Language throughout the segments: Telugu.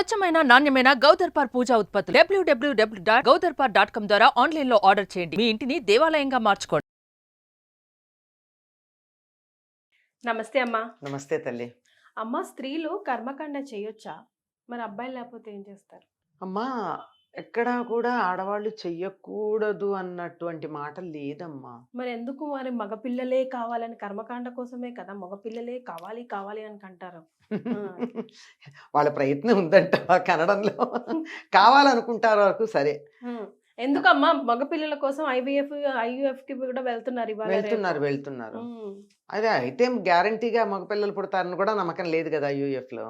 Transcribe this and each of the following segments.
స్వచ్ఛమైన నాణ్యమైన గౌదర్పార్ పూజా ఉత్పత్తులు www.gaudarpar.com ద్వారా ఆన్లైన్ లో ఆర్డర్ చేయండి. మీ ఇంటిని దేవాలయంగా మార్చుకోండి. నమస్తే అమ్మా. నమస్తే తల్లి. అమ్మ, స్త్రీలు కర్మకాండ చేయొచ్చా? మరి అబ్బాయిలు లేకపోతే ఏం చేస్తారు? అమ్మా, ఎక్కడా కూడా ఆడవాళ్ళు చెయ్యకూడదు అన్నటువంటి మాట లేదమ్మా. మరి ఎందుకు మరి మగపిల్లలే కావాలని, కర్మకాండ కోసమే కదా మగపిల్లలే కావాలి కావాలి అని అంటారు. వాళ్ళ ప్రయత్నం ఉందంట కనడంలో. కావాలనుకుంటారు వరకు సరే. ఎందుకమ్మా మగపిల్లల కోసం IVF కి కూడా వెళ్తున్నారు ఇవాళ వెళ్తున్నారు. అదే అయితే గ్యారంటీగా మగపిల్లలు పుడతారని కూడా నమ్మకం లేదు కదా IVF లో.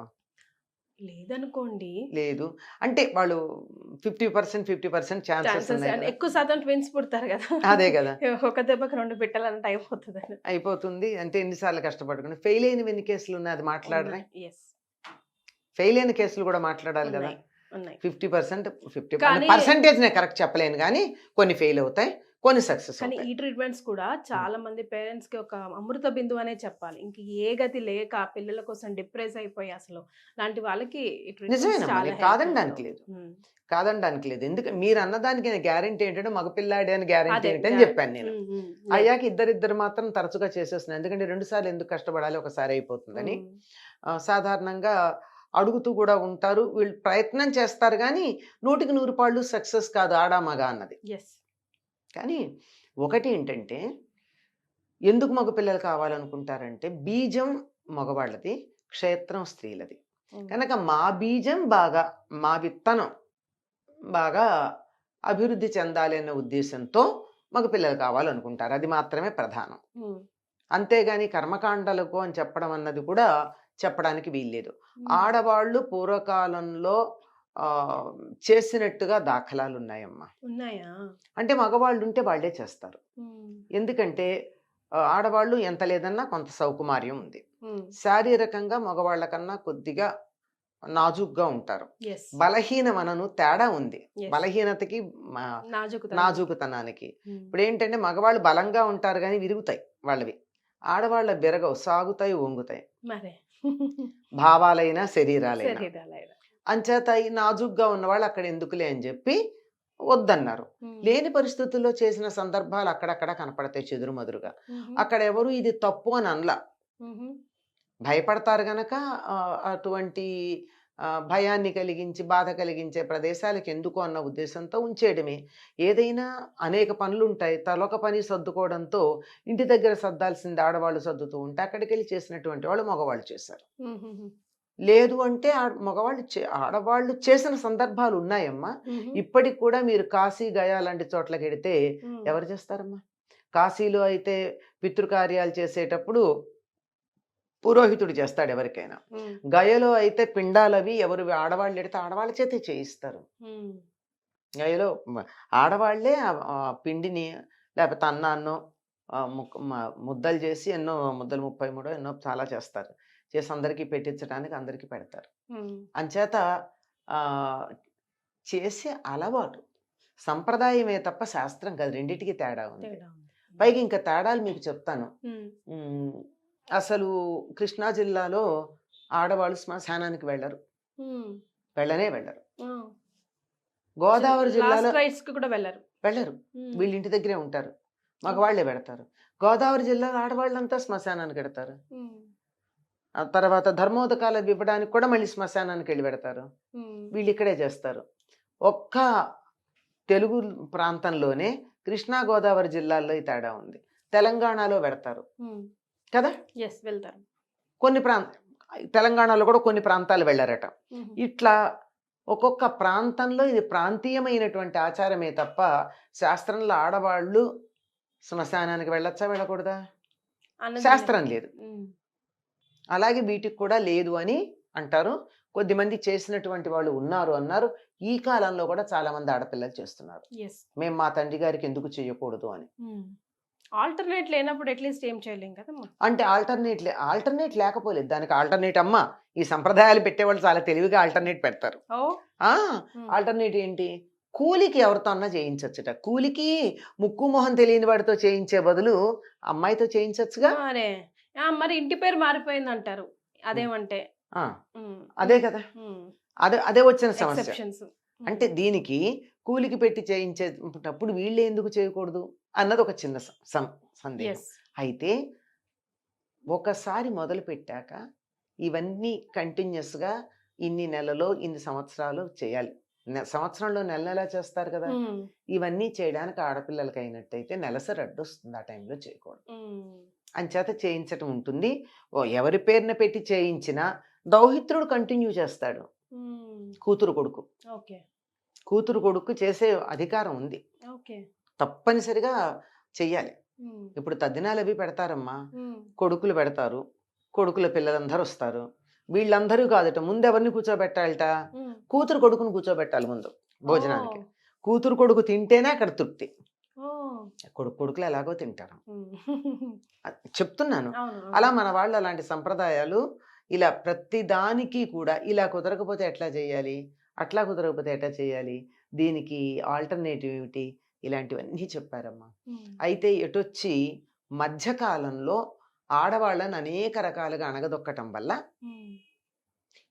లేదనుకోండి. లేదు అంటే వాళ్ళు 50% ఛాన్సెస్ ఉన్నాయి. ఎక్కువ శాతం ట్విన్స్ పుడతారు కదా. అదే కదా. ఒక దెబ్బకి 2 పెట్టాలంటే అయిపోతుంది. అంటే ఎన్నిసార్లు కష్టపడుకుని ఫెయిల్ అయిన ఎన్ని కేసులు ఉన్నాయి, అది మాట్లాడరా? ఫెయిల్ అయిన కేసులు కూడా మాట్లాడాలి కదా. 50% నేను కరెక్ట్ చెప్పలేను కానీ కొన్ని ఫెయిల్ అవుతాయి, కొన్ని సక్సెస్. కానీ ఈ ట్రీట్మెంట్స్ కూడా చాలా మంది పేరెంట్స్ కి ఒక అమృత బిందువు అనే చెప్పాలి. ఇంక ఏ గతి లేక పిల్లల కోసం డిప్రెస్ అయిపోయి అసలు లాంటి వాళ్ళకి కాదనడానికి లేదు. ఎందుకంటే మీరు అన్నదానికి గ్యారెంటీ ఏంటంటే మగపిల్లాడే అని గ్యారెంటీ ఏంటని చెప్పాను నేను. అయ్యాక ఇద్దరిద్దరు మాత్రం తరచుగా చేసేస్తున్నాను. ఎందుకంటే 2 సార్లు ఎందుకు కష్టపడాలి, ఒకసారి అయిపోతుందని. సాధారణంగా అడుగుతూ కూడా ఉంటారు, వీళ్ళు ప్రయత్నం చేస్తారు కానీ 100కి 100 పాళ్ళు సక్సెస్ కాదు ఆడా మగ అన్నది. కానీ ఒకటి ఏంటంటే ఎందుకు మగ పిల్లలు కావాలనుకుంటారంటే బీజం మగవాళ్ళది, క్షేత్రం స్త్రీలది కనుక మా బీజం బాగా, మా విత్తనం బాగా అభివృద్ధి చెందాలి అనే ఉద్దేశంతో మగ పిల్లలు కావాలనుకుంటారు. అది మాత్రమే ప్రధానం. అంతేగాని కర్మకాండలకు అని చెప్పడం అన్నది కూడా చెప్పడానికి వీల్లేదు. ఆడవాళ్ళు పూర్వకాలంలో చేసినట్టుగా దాఖలాలు ఉన్నాయమ్మా. అంటే మగవాళ్ళు ఉంటే వాళ్ళే చేస్తారు. ఎందుకంటే ఆడవాళ్ళు ఎంత లేదన్నా కొంత సౌకుమార్యం ఉంది. శారీరకంగా మగవాళ్ళ కన్నా కొద్దిగా నాజుగ్గా ఉంటారు. బలహీనమనను తేడా ఉంది, బలహీనతకి నాజుకుతనానికి. ఇప్పుడు ఏంటంటే మగవాళ్ళు బలంగా ఉంటారు కానీ విరుగుతాయి వాళ్ళవి, ఆడవాళ్ళ బెరగవు, సాగుతాయి, వంగుతాయి. భావాలైనా శరీరాలైనా. అంచేత ఈ నాజుగ్గా ఉన్నవాళ్ళు అక్కడ ఎందుకులే అని చెప్పి వద్దన్నారు. లేని పరిస్థితుల్లో చేసిన సందర్భాలు అక్కడక్కడ కనపడతాయి చెదురుమదురుగా. అక్కడ ఎవరు ఇది తప్పు అని అనలా, భయపడతారు గనక అటువంటి భయాన్ని కలిగించి బాధ కలిగించే ప్రదేశాలకు ఎందుకు అన్న ఉద్దేశంతో ఉంచేయడమే. ఏదైనా అనేక పనులు ఉంటాయి, తలొక పని సర్దుకోవడంతో ఇంటి దగ్గర సర్దాల్సింది ఆడవాళ్ళు సర్దుతూ ఉంటే అక్కడికి వెళ్ళి చేసినటువంటి వాళ్ళు మగవాళ్ళు చేశారు. లేదు అంటే ఆడవాళ్ళు చేసిన సందర్భాలు ఉన్నాయమ్మా. ఇప్పటికి కూడా మీరు కాశీ, గయా లాంటి చోట్లకి వెడితే ఎవరు చేస్తారమ్మా? కాశీలో అయితే పితృకార్యాలు చేసేటప్పుడు పురోహితుడు చేస్తాడు ఎవరికైనా. గయలో అయితే పిండాలవి ఎవరు ఆడవాళ్ళు ఎడితే ఆడవాళ్ళ చేతే చేయిస్తారు. గయలో ఆడవాళ్లే పిండిని లేకపోతే అన్నాన్నో ముద్దలు చేసి, ఎన్నో ముద్దలు 33 ఎన్నో చాలా చేస్తారు, చేసి అందరికీ పెట్టించడానికి అందరికీ పెడతారు. అంచేత చేసే అలవాటు సంప్రదాయమే తప్ప శాస్త్రం కాదు, రెండింటికి తేడా ఉంది. పైగా ఇంకా తేడాలు మీకు చెప్తాను. అసలు కృష్ణా జిల్లాలో ఆడవాళ్ళు శ్మశానానికి వెళ్ళరు. గోదావరి జిల్లాలో వెళ్ళరు, వీళ్ళ ఇంటి దగ్గరే ఉంటారు, మగవాళ్లే పెడతారు. గోదావరి జిల్లాలో ఆడవాళ్ళంతా శ్మశానానికి పెడతారు. ఆ తర్వాత ధర్మోదకాలు ఇవ్వడానికి కూడా మళ్ళీ శ్మశానానికి వెళ్ళి పెడతారు. వీళ్ళు ఇక్కడే చేస్తారు. ఒక్క తెలుగు ప్రాంతంలోనే కృష్ణా గోదావరి జిల్లాల్లో ఈ తేడా ఉంది. తెలంగాణలో పెడతారు కదా, వెళ్తారు. కొన్ని తెలంగాణలో కూడా కొన్ని ప్రాంతాలు వెళ్ళారట. ఇట్లా ఒక్కొక్క ప్రాంతంలో ఇది ప్రాంతీయమైనటువంటి ఆచారమే తప్ప శాస్త్రంలో ఆడవాళ్ళు శ్మశానానికి వెళ్ళొచ్చా వెళ్ళకూడదా శాస్త్రం లేదు. అలాగే వీటికి కూడా లేదు అని అంటారు. కొద్దిమంది చేసినటువంటి వాళ్ళు ఉన్నారు అన్నారు. ఈ కాలంలో కూడా చాలా మంది ఆడపిల్లలు చేస్తున్నారు. మేము మా తండ్రి గారికి ఎందుకు చేయకూడదు అని. ఆల్టర్నేట్ లేనప్పుడు అట్లీస్ట్ ఏం చేయలేం కదమ్మా. అంటే ఆల్టర్నేట్ లేకపోలేదు, దానికి ఆల్టర్నేట్ అమ్మా. ఈ సంప్రదాయాలు పెట్టేవాళ్ళు చాలా తెలివిగా ఆల్టర్నేట్ పెడతారు. ఆల్టర్నేట్ ఏంటి? కూలికి ఎవరితో అన్నా చేయించచ్చుట. కూలికి ముక్కు మొహం తెలియని వాడితో చేయించే బదులు అమ్మాయితో చేయించచ్చుగా. మరి ఇంటి పేరు మారిపోయింది అంటారు, అదేమంటే అదే కదా. అదే అదే వచ్చిన సమస్య. ఎక్సెప్షన్స్. అంటే దీనికి కూలికి పెట్టి చేయించేటప్పుడు వీళ్ళే ఎందుకు చేయకూడదు అన్నది ఒక చిన్న సందేహం. ఎస్. అయితే ఒకసారి మొదలు పెట్టాక ఇవన్నీ కంటిన్యూస్గా ఇన్ని నెలలో ఇన్ని సంవత్సరాలు చేయాలి. సంవత్సరంలో నెల నెలా చేస్తారు కదా, ఇవన్నీ చేయడానికి ఆడపిల్లలకి అయినట్టయితే నెలసరి అడ్డు వస్తుంది, ఆ టైంలో చేయకూడదు. అంచేత చేయించటం ఉంటుంది. ఎవరి పేరున పెట్టి చేయించినా దౌహిత్రుడు కంటిన్యూ చేస్తాడు. కూతురు కొడుకు ఓకే. కూతురు కొడుకు చేసే అధికారం ఉంది, ఓకే. తప్పనిసరిగా చెయ్యాలి. ఇప్పుడు తద్దినాలు అవి పెడతారమ్మా, కొడుకులు పెడతారు, కొడుకుల పిల్లలందరూ వస్తారు. వీళ్ళందరూ కాదట, ముందు ఎవరిని కూర్చోబెట్టాలట, కూతురు కొడుకుని కూర్చోబెట్టాలి ముందు భోజనానికి. కూతురు కొడుకు తింటేనే అక్కడ తృప్తి. కొడుకులు ఎలాగో తింటారు, చెప్తున్నాను. అలా మన వాళ్ళు అలాంటి సంప్రదాయాలు ఇలా ప్రతి దానికి కూడా ఇలా కుదరకపోతే ఎట్లా చేయాలి, అట్లా కుదరకపోతే ఎట్లా చేయాలి, దీనికి ఆల్టర్నేటివ్ ఏమిటి, ఇలాంటివన్నీ చెప్పారమ్మా. అయితే ఎటొచ్చి మధ్యకాలంలో ఆడవాళ్ళని అనేక రకాలుగా అణగదొక్కటం వల్ల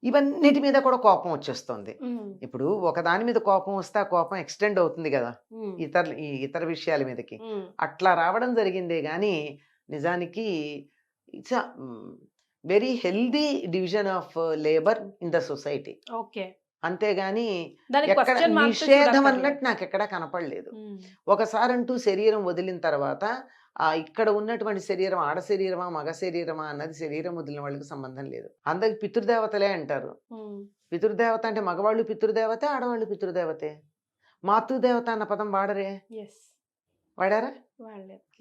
ఇవన్నిటి మీద కూడా కోపం వచ్చేస్తుంది. ఇప్పుడు ఒకదాని మీద కోపం వస్తే ఆ కోపం ఎక్స్టెండ్ అవుతుంది కదా ఇతర విషయాల మీదకి. అట్లా రావడం జరిగిందే గాని నిజానికి it's very healthy division of labour in the society. అంతేగాని ఎక్కడ నిషేధం అన్నట్టు నాకు ఎక్కడా కనపడలేదు. ఒకసారి అంటూ శరీరం వదిలిన తర్వాత ఇక్కడ ఉన్నటువంటి శరీరం ఆడ శరీరమా మగ శరీరమా అన్నది శరీరం వదిలిన వాళ్ళకి సంబంధం లేదు. అందరికి పితృదేవతలే అంటారు. పితృదేవత అంటే మగవాళ్ళు పితృదేవతే, ఆడవాళ్ళు పితృదేవతే. మాతృదేవత అన్న పదం వాడరే, వాడారా?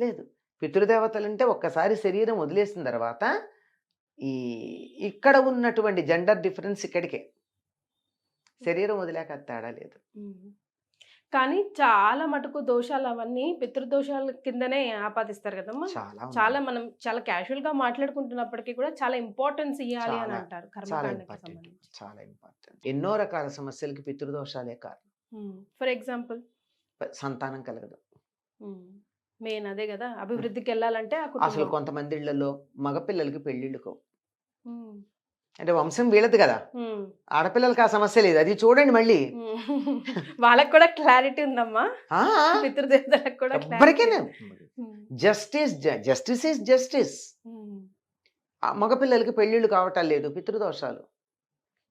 లేదు. పితృదేవతలు అంటే ఒక్కసారి శరీరం వదిలేసిన తర్వాత ఇక్కడ ఉన్నటువంటి జెండర్ డిఫరెన్స్ ఇక్కడికే, శరీరం వదిలేక తేడా లేదు. కానీ చాలా మటుకు దోషాలు అవన్నీ పితృదోషాల కిందనే ఆపాదిస్తారు కదమ్మా. చాలా మనం చాలా క్యాజువల్ గా మాట్లాడుకుంటున్నప్పటికీ కూడా చాలా ఇంపార్టెన్స్ ఇవ్వాలి అని అంటారు కర్మకాండకి సంబంధించి. చాలా ఇంపార్టెంట్. ఎన్నో రకాల సమస్యలకి పితృదోషాలే కారణం. ఫర్ ఎగ్జాంపుల్ సంతానం కలగదు, మెయిన్ అదే కదా. అభివృద్ధికి వెళ్ళాలంటే అసలు కొంతమంది ఇళ్లలో మగపిల్లలకి పెళ్లిళ్ళుకో, అంటే వంశం వీళ్ళది కదా, ఆడపిల్లలకి ఆ సమస్య లేదు. అది చూడండి మళ్ళీ వాళ్ళకి కూడా క్లారిటీ ఉందమ్మా, పితృదేవతలకు కూడా ఎవరికైనా జస్టిస్ ఈజ్ జస్టిస్. మగపిల్లలకి పెళ్ళిళ్ళు కావటం లేదు, పితృదోషాలు.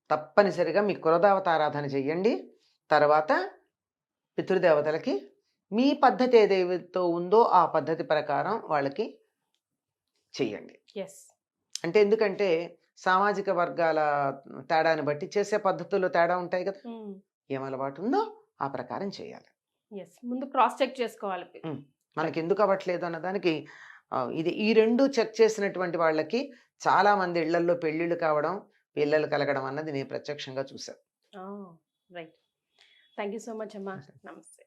తప్పనిసరిగా మీ కులదేవత ఆరాధన చెయ్యండి. తర్వాత పితృదేవతలకి మీ పద్ధతి ఏదైతే ఉందో ఆ పద్ధతి ప్రకారం వాళ్ళకి చెయ్యండి. అంటే ఎందుకంటే సామాజిక వర్గాల తేడాని బట్టి చేసే పద్ధతుల్లో తేడా ఉంటాయి కదా, ఏం అలవాటు ఉందో ఆ ప్రకారం చేయాలి. ముందు క్రాస్ చెక్ చేసుకోవాలి, మనకి ఎందుకు అవ్వట్లేదు అన్నదానికి. ఈ రెండు చెక్ చేసినటువంటి వాళ్ళకి చాలా మంది ఇళ్లలో పెళ్లిళ్ళు కావడం, పిల్లలు కలగడం అన్నది నేను ప్రత్యక్షంగా చూశాను. Right. Thank you so much అమ్మా. నమస్తే.